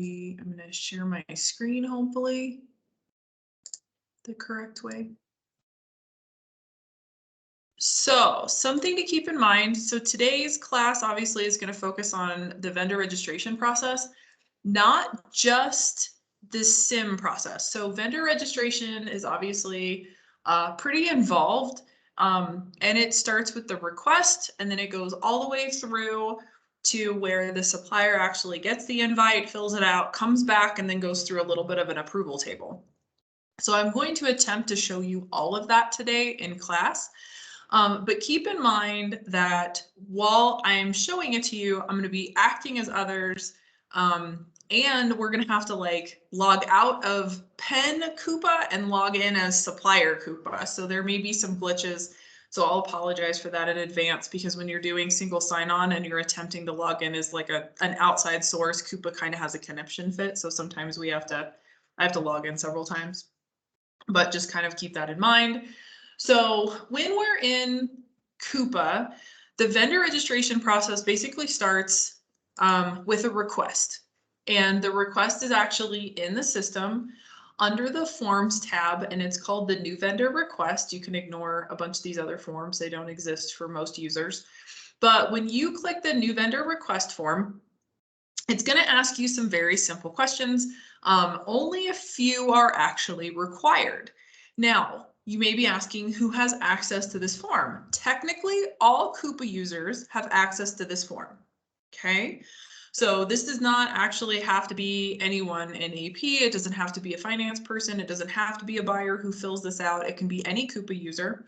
I'm going to share my screen, hopefully, the correct way. So something to keep in mind. So today's class obviously is going to focus on the vendor registration process, not just the SIM process. So vendor registration is obviously pretty involved, and it starts with the request, and then it goes all the way through to where the supplier actually gets the invite, fills it out, comes back, and then goes through a little bit of an approval table. So I'm going to attempt to show you all of that today in class. But keep in mind that while I'm showing it to you, I'm going to be acting as others, and we're going to have to like log out of Penn Coupa and log in as Supplier Coupa. So there may be some glitches. So I'll apologize for that in advance, because when you're doing single sign-on and you're attempting to log in as like an outside source, Coupa kind of has a conniption fit. So sometimes I have to log in several times, but just kind of keep that in mind. So when we're in Coupa, the vendor registration process basically starts with a request. And the request is actually in the system under the Forms tab, and it's called the New Vendor Request. You can ignore a bunch of these other forms. They don't exist for most users. But when you click the New Vendor Request form, it's going to ask you some very simple questions. Only a few are actually required. Now, you may be asking, who has access to this form? Technically, all Coupa users have access to this form. Okay, so this does not actually have to be anyone in AP. It doesn't have to be a finance person. It doesn't have to be a buyer who fills this out. It can be any Coupa user.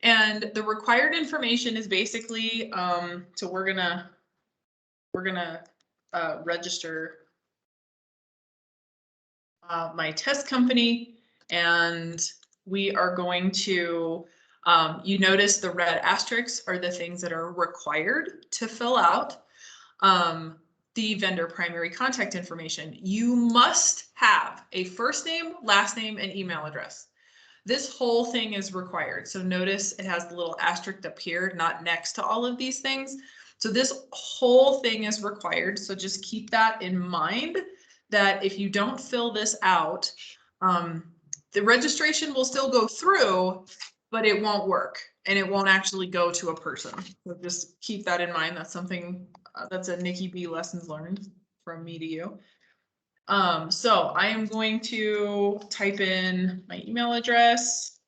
And the required information is basically, so we're gonna register my test company, and we are going to, you notice the red asterisks are the things that are required to fill out. The vendor primary contact information. You must have a first name, last name, and email address. This whole thing is required. So notice it has the little asterisk up here, not next to all of these things. So this whole thing is required. So just keep that in mind, that if you don't fill this out, the registration will still go through, but it won't work, and it won't actually go to a person. So just keep that in mind. That's something that's a Nikki B lessons learned from me to you. So I am going to type in my email address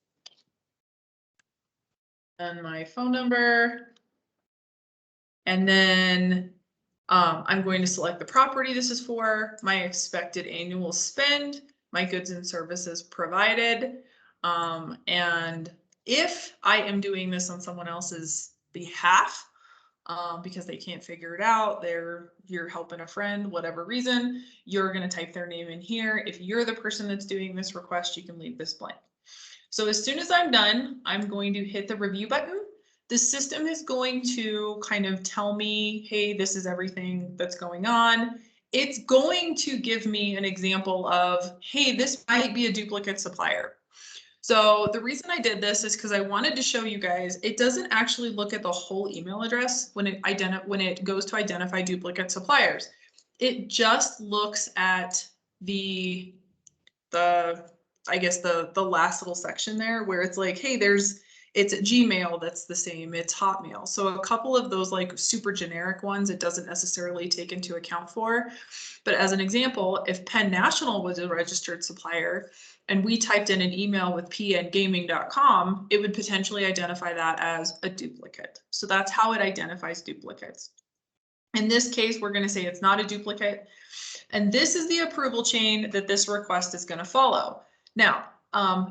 and my phone number, and then I'm going to select the property this is for, my expected annual spend, my goods and services provided, and if I am doing this on someone else's behalf, because they can't figure it out, you're helping a friend, whatever reason, you're going to type their name in here. If you're the person that's doing this request, you can leave this blank. So as soon as I'm done, I'm going to hit the review button. The system is going to kind of tell me, hey, this is everything that's going on. It's going to give me an example of, hey, this might be a duplicate supplier. So the reason I did this is because I wanted to show you guys, it doesn't actually look at the whole email address when it goes to identify duplicate suppliers. It just looks at the I guess the last little section there where it's like, hey, it's Gmail that's the same, it's Hotmail. So a couple of those like super generic ones, it doesn't necessarily take into account for. But as an example, if Penn National was a registered supplier and we typed in an email with pngaming.com, it would potentially identify that as a duplicate. So that's how it identifies duplicates. In this case, we're going to say it's not a duplicate. And this is the approval chain that this request is going to follow. Now,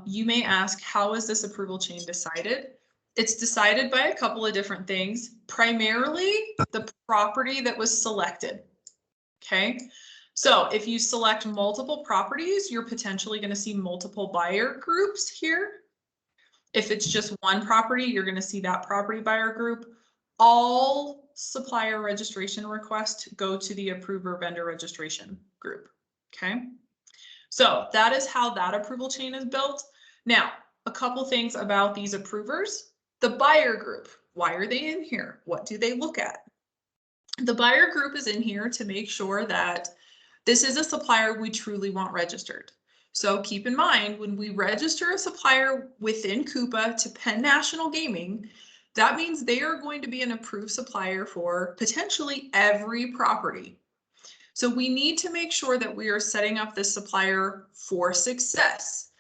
you may ask, how is this approval chain decided? It's decided by a couple of different things, primarily the property that was selected. Okay, so if you select multiple properties, you're potentially going to see multiple buyer groups here. If it's just one property, you're going to see that property buyer group. All supplier registration requests go to the approver vendor registration group. Okay, so that is how that approval chain is built. Now, a couple things about these approvers. The buyer group, why are they in here? What do they look at? The buyer group is in here to make sure that This is a supplier we truly want registered. So keep in mind, when we register a supplier within Coupa to Penn National Gaming, that means they are going to be an approved supplier for potentially every property. So we need to make sure that we are setting up this supplier for success.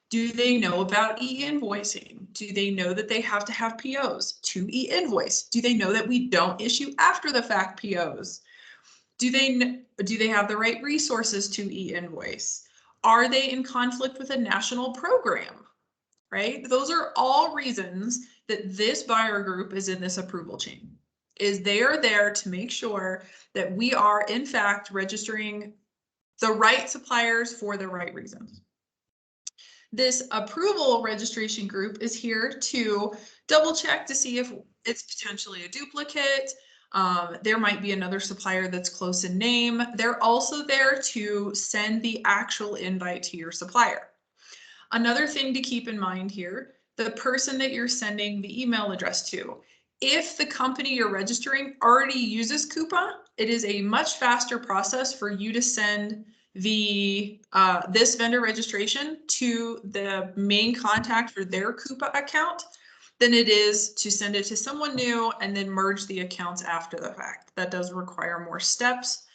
Do they know about e-invoicing? Do they know that they have to have POs to e-invoice? Do they know that we don't issue after the fact POs? Do they have the right resources to e-invoice? Are they in conflict with a national program? Right? Those are all reasons that this buyer group is in this approval chain. Is they are there to make sure that we are in fact registering the right suppliers for the right reasons. This approval registration group is here to double check to see if it's potentially a duplicate. There might be another supplier that's close in name. They're also there to send the actual invite to your supplier. Another thing to keep in mind here, the person that you're sending the email address to, if the company you're registering already uses Coupa, it is a much faster process for you to send the this vendor registration to the main contact for their Coupa account than it is to send it to someone new and then merge the accounts after the fact. That does require more steps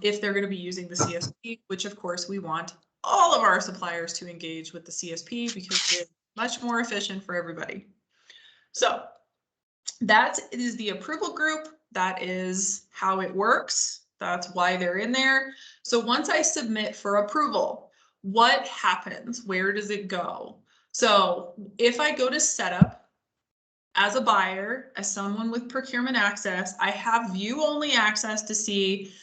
if they're going to be using the CSP, which of course we want all of our suppliers to engage with the CSP because it's much more efficient for everybody. So that is the approval group. That is how it works. That's why they're in there. So once I submit for approval, what happens? Where does it go? So if I go to setup as a buyer, as someone with procurement access, I have view only access to see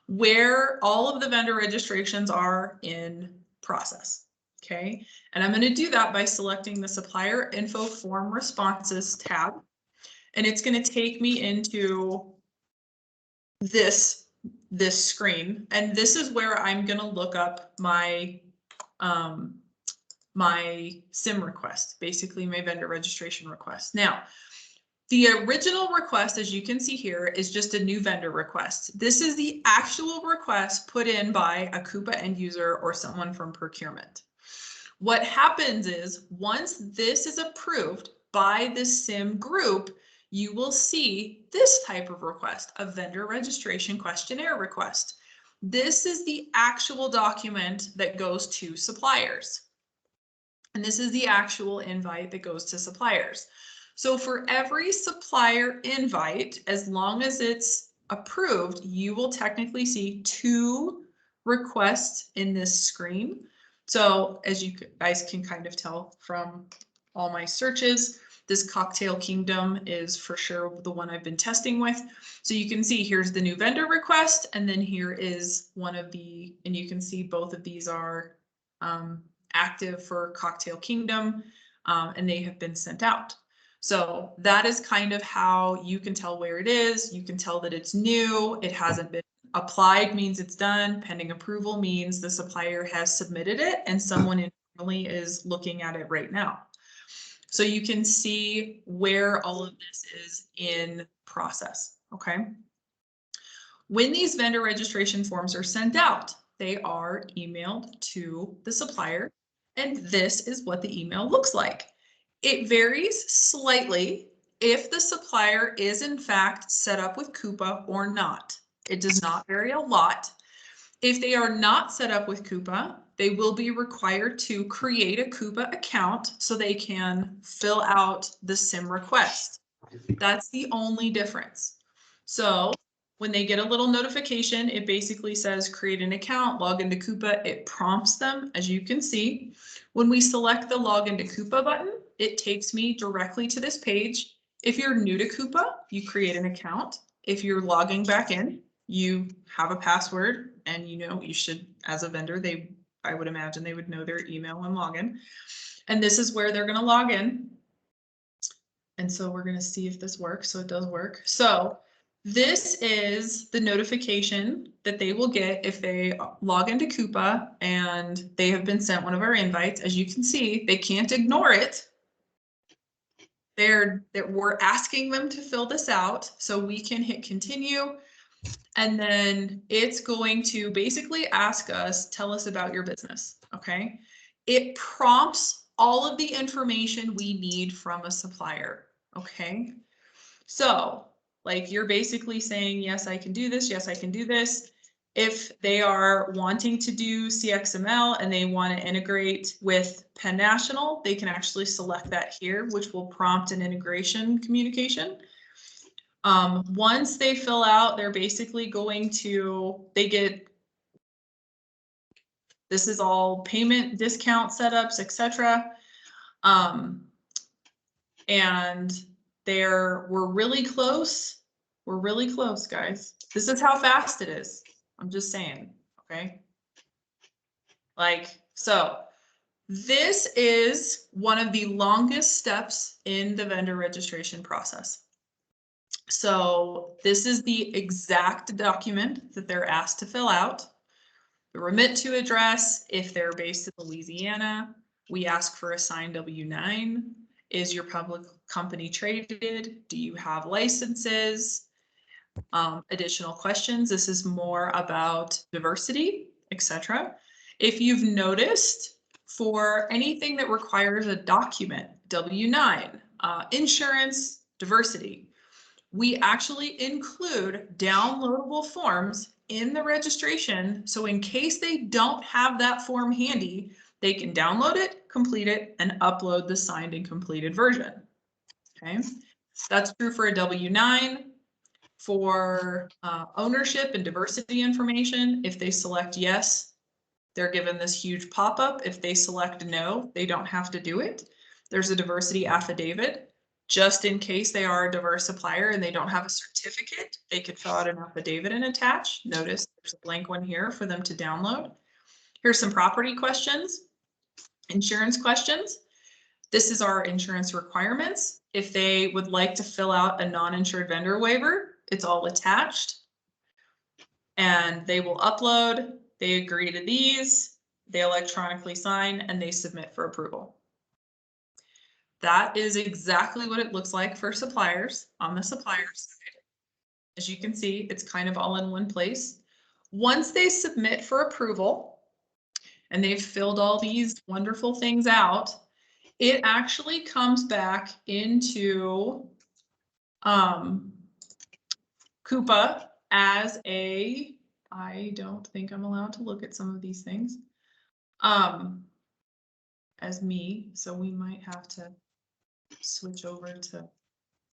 where all of the vendor registrations are in process. Okay, and I'm going to do that by selecting the supplier info form responses tab. And it's going to take me into this screen. And this is where I'm going to look up my my SIM request, basically my vendor registration request. Now, the original request, as you can see here, is just a new vendor request. This is the actual request put in by a Coupa end user or someone from procurement. What happens is once this is approved by the SIM group, you will see this type of request, a vendor registration questionnaire request. This is the actual document that goes to suppliers. And this is the actual invite that goes to suppliers. So for every supplier invite, as long as it's approved, you will technically see 2 requests in this screen. So as you guys can kind of tell from all my searches, this Cocktail Kingdom is for sure the one I've been testing with. So you can see here's the new vendor request, and then here is one of the, and you can see both of these are active for Cocktail Kingdom, and they have been sent out. So that is kind of how you can tell where it is. You can tell that it's new. It hasn't been applied means it's done. Pending approval means the supplier has submitted it and someone internally is looking at it right now. So you can see where all of this is in process, okay? When these vendor registration forms are sent out, they are emailed to the supplier, and this is what the email looks like. It varies slightly if the supplier is in fact set up with Coupa or not. It does not vary a lot. If they are not set up with Coupa, they will be required to create a Coupa account so they can fill out the SIM request. That's the only difference. So when they get a little notification, it basically says create an account, log into Coupa. It prompts them, as you can see. When we select the log into Coupa button, it takes me directly to this page. If you're new to Coupa, you create an account. If you're logging back in, you have a password, and you know you should, as a vendor, I would imagine they would know their email and login. And this is where they're going to log in. And so we're going to see if this works. So it does work. So this is the notification that they will get if they log into Coupa and they have been sent one of our invites. As you can see, they can't ignore it. We're asking them to fill this out, so we can hit continue. And then it's going to basically ask us, tell us about your business, okay? It prompts all of the information we need from a supplier, okay? So, like, you're basically saying, yes, I can do this, yes, I can do this. If they are wanting to do CXML and they want to integrate with Penn National, they can actually select that here, which will prompt an integration communication. Once they fill out, they're basically going to, this is all payment discount setups, etc. And we're really close. We're really close, guys. This is how fast it is. I'm just saying, okay? Like, so this is one of the longest steps in the vendor registration process. So this is the exact document that they're asked to fill out. The remit to address, if they're based in Louisiana, we ask for a signed W-9. Is your public company traded? Do you have licenses? Additional questions. This is more about diversity, etc. If you've noticed, for anything that requires a document, W-9, insurance, diversity, we actually include downloadable forms in the registration. So in case they don't have that form handy, they can download it, complete it, and upload the signed and completed version. Okay, that's true for a W-9. For ownership and diversity information, if they select yes, they're given this huge pop-up. If they select no, they don't have to do it. There's a diversity affidavit. Just in case they are a diverse supplier and they don't have a certificate, they could fill out an affidavit and attach. Notice there's a blank one here for them to download. Here's some property questions, insurance questions. This is our insurance requirements. If they would like to fill out a non-insured vendor waiver, it's all attached. And they will upload, they agree to these, they electronically sign, and they submit for approval. That is exactly what it looks like for suppliers on the supplier side. As you can see, it's kind of all in one place. Once they submit for approval and they've filled all these wonderful things out, it actually comes back into Coupa as a, I don't think I'm allowed to look at some of these things, as me, so we might have to switch over to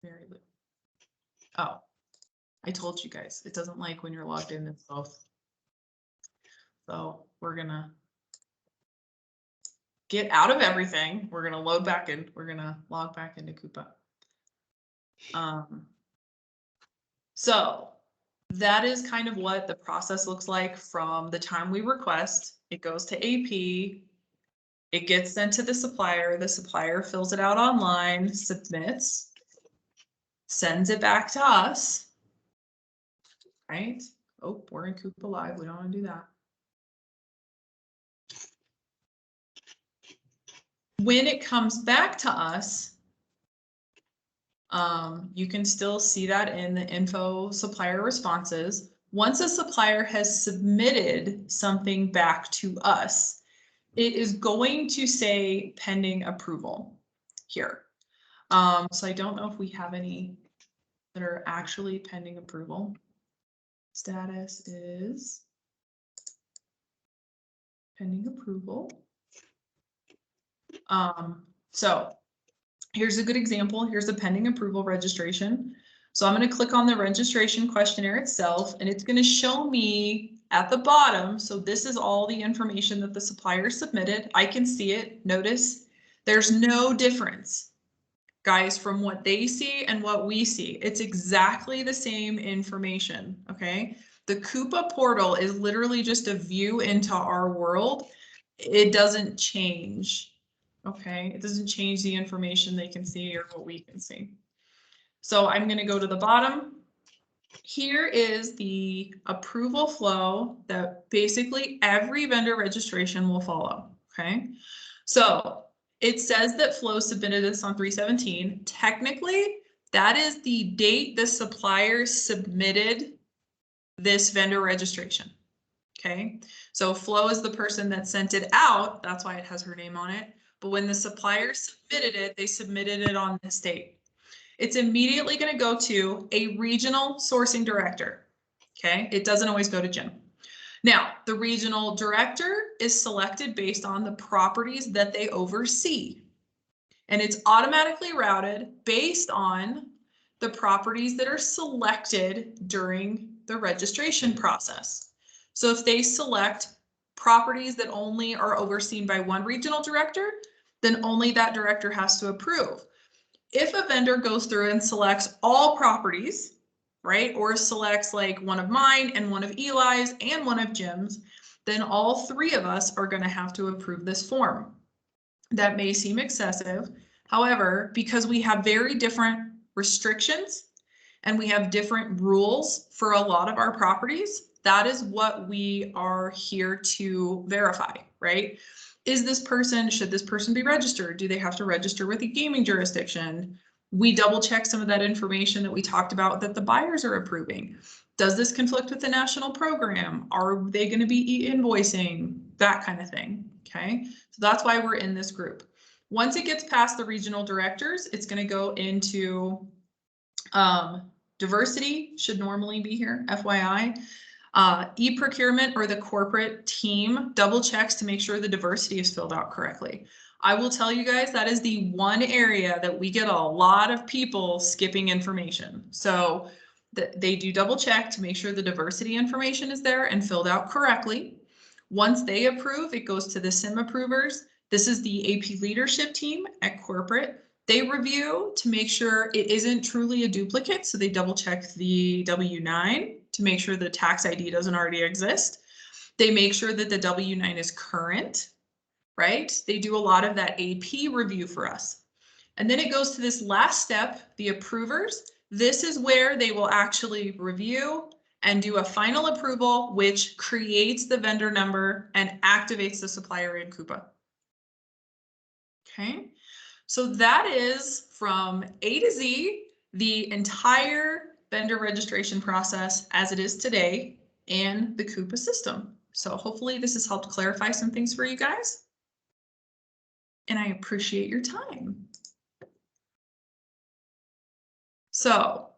Mary Lou. Oh, I told you guys, it doesn't like when you're logged in, it's both. So we're gonna get out of everything. We're gonna load back in, we're gonna log back into Coupa. So that is kind of what the process looks like from the time we request. It goes to AP, it gets sent to the supplier fills it out online, submits, sends it back to us, right? Oh, we're in Coupa Live, we don't want to do that. When it comes back to us, you can still see that in the info supplier responses. Once a supplier has submitted something back to us, it is going to say pending approval here. So I don't know if we have any that are actually pending approval. Status is pending approval. So here's a good example. Here's the pending approval registration. So I'm going to click on the registration questionnaire itself, and it's going to show me at the bottom. So this is all the information that the supplier submitted. I can see it. Notice there's no difference, guys, from what they see and what we see. It's exactly the same information. Okay. The Coupa portal is literally just a view into our world. It doesn't change. Okay, it doesn't change the information they can see or what we can see. So I'm going to go to the bottom. Here is the approval flow that basically every vendor registration will follow. Okay, so it says that Flow submitted this on 3/17. Technically, that is the date the supplier submitted this vendor registration. Okay, so Flo is the person that sent it out. That's why it has her name on it. But when the supplier submitted it, they submitted it on this date. It's immediately going to go to a regional sourcing director. Okay, it doesn't always go to Jim. Now, the regional director is selected based on the properties that they oversee. And it's automatically routed based on the properties that are selected during the registration process. So if they select properties that only are overseen by one regional director, then only that director has to approve. If a vendor goes through and selects all properties, right, or selects like one of mine and one of Eli's and one of Jim's, then all three of us are going to have to approve this form. That may seem excessive. However, because we have very different restrictions and we have different rules for a lot of our properties, that is what we are here to verify, right? Should this person be registered? Do they have to register with a gaming jurisdiction? We double check some of that information that we talked about that the buyers are approving. Does this conflict with the national program? Are they going to be e-invoicing? That kind of thing, okay? So that's why we're in this group. Once it gets past the regional directors, it's going to go into diversity, should normally be here, FYI. E-procurement or the corporate team double checks to make sure the diversity is filled out correctly. I will tell you guys that is the one area that we get a lot of people skipping information. So they do double check to make sure the diversity information is there and filled out correctly. Once they approve, it goes to the SIM approvers. This is the AP leadership team at corporate. They review to make sure it isn't truly a duplicate. So they double check the W-9 to make sure the tax ID doesn't already exist. They make sure that the W-9 is current, right? They do a lot of that AP review for us. And then it goes to this last step, the approvers. This is where they will actually review and do a final approval, which creates the vendor number and activates the supplier in Coupa. Okay, so that is from A to Z, the entire vendor registration process as it is today in the Coupa system. So hopefully this has helped clarify some things for you guys. And I appreciate your time. So